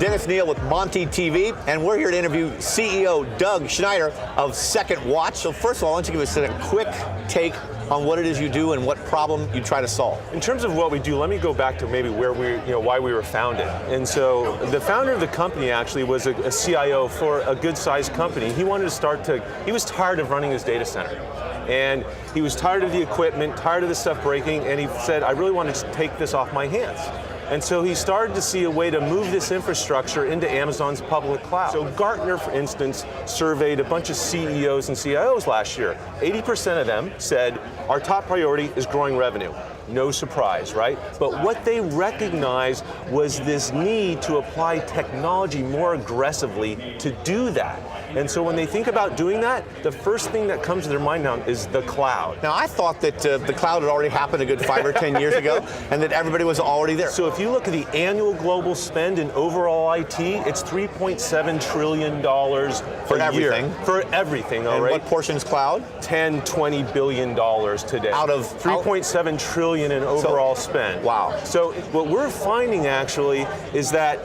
Dennis Neal with Monty TV, and we're here to interview CEO Doug Schneider of Second Watch. So first of all, why don't you give us a quick take on what it is you do and what problem you try to solve. In terms of what we do, let me go back to maybe where why we were founded. And so the founder of the company actually was a CIO for a good-sized company. He wanted to he was tired of running his data center. And he was tired of the equipment, tired of the stuff breaking, and he said, I really want to take this off my hands. And so he started to see a way to move this infrastructure into Amazon's public cloud. So Gartner, for instance, surveyed a bunch of CEOs and CIOs last year. 80% of them said, our top priority is growing revenue. No surprise, right? But what they recognized was this need to apply technology more aggressively to do that. And so when they think about doing that, the first thing that comes to their mind now is the cloud. Now, I thought that the cloud had already happened a good 5 or 10 years ago, and that everybody was already there. So if you look at the annual global spend in overall IT, it's $3.7 trillion for everything. For everything, all and right? what portion is cloud? $10, $20 billion today. Out of $3.7 trillion in overall spend. Wow. So what we're finding actually is that,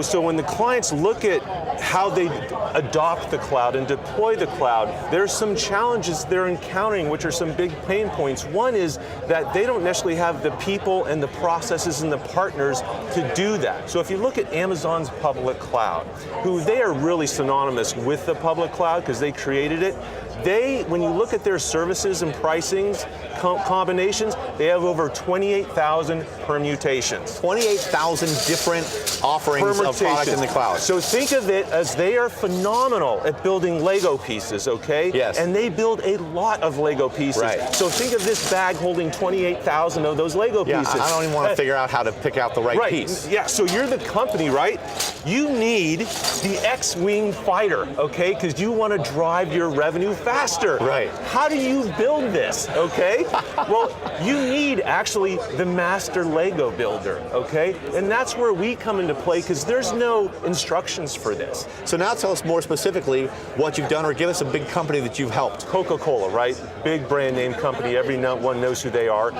so when the clients look at how they adopt the cloud and deploy the cloud, there's some challenges they're encountering, which are some big pain points. One is that they don't necessarily have the people and the processes and the partners to do that. So if you look at Amazon's public cloud, they are really synonymous with the public cloud because they created it. When you look at their services and pricings, combinations, they have over 28,000 permutations. 28,000 different offerings of product in the cloud. So think of it as they are phenomenal at building Lego pieces, okay? Yes. And they build a lot of Lego pieces. Right. So think of this bag holding 28,000 of those Lego pieces. I don't even want to figure out how to pick out the right piece. Yeah, so you're the company, right? You need the X-Wing fighter, okay? Because you want to drive your revenue faster. Right. How do you build this, okay? Well, you need actually the master Lego builder, okay? And that's where we come into play because there's no instructions for this. So now tell us more specifically what you've done, or give us a big company that you've helped. Coca-Cola, right? Big brand name company, everyone knows who they are.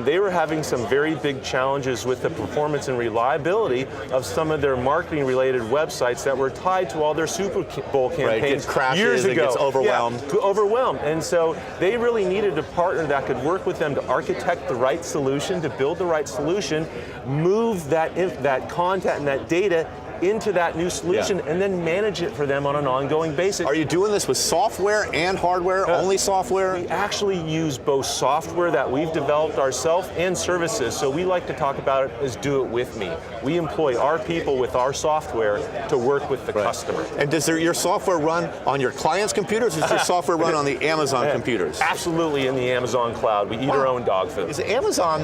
They were having some very big challenges with the performance and reliability of some of their marketing related websites that were tied to all their Super Bowl campaigns years ago. It gets overwhelmed. Yeah, overwhelmed. And so they really needed a partner that could work with them to architect the right solution, to build the right solution, move that content and that data into that new solution, and then manage it for them on an ongoing basis. Are you doing this with software and hardware, only software? We actually use both software that we've developed ourselves and services, so we like to talk about it as do it with me. We employ our people with our software to work with the customer. And does your software run on your client's computers, or does your software run on the Amazon computers? Absolutely in the Amazon cloud. We eat our own dog food. Is Amazon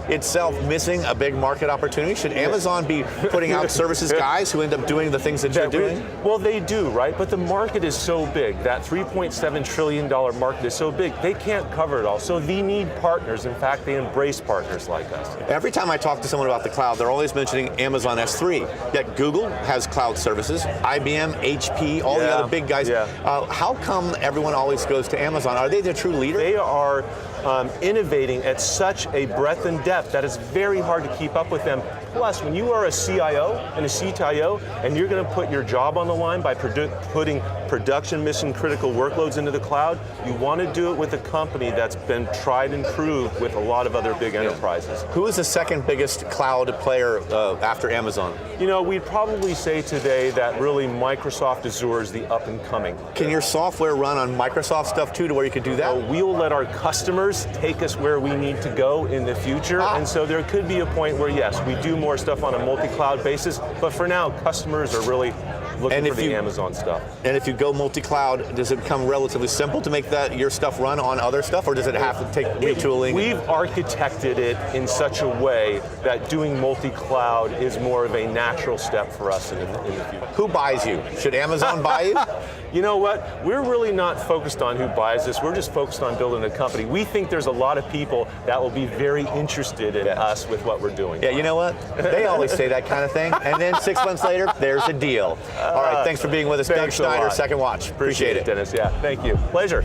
itself missing a big market opportunity? Should Amazon be putting out services guys who end up doing the things that you're doing? Well, they do, right? But the market is so big. That $3.7 trillion market is so big, they can't cover it all. So they need partners. In fact, they embrace partners like us. Every time I talk to someone about the cloud, they're always mentioning Amazon S3. Yet Google has cloud services, IBM, HP, all the other big guys. How come everyone always goes to Amazon? Are they the true leader? They are innovating at such a breadth and depth that it's very hard to keep up with them. Plus, when you are a CIO and a CTIO, and you're going to put your job on the line by putting production mission critical workloads into the cloud, you want to do it with a company that's been tried and proved with a lot of other big enterprises. Who is the second biggest cloud player after Amazon? We'd probably say today that really Microsoft Azure is the up and coming. Can your software run on Microsoft stuff too, to where you could do that? We will let our customers take us where we need to go in the future, and so there could be a point where yes, we do more stuff on a multi-cloud basis, but for now, customers are really looking for the Amazon stuff. And if you go multi-cloud, does it become relatively simple to make your stuff run on other stuff, or does it have to take retooling? We've architected it in such a way that doing multi-cloud is more of a natural step for us in the future. Who buys you? Should Amazon buy you? You know what? We're really not focused on who buys this. We're just focused on building a company. We think there's a lot of people that will be very interested in us with what we're doing. Yeah, you know what? They always say that kind of thing, and then 6 months later, there's a deal. All right, thanks for being with us. Doug Schneider, Second Watch. Appreciate it, Dennis. Yeah, thank you. Pleasure.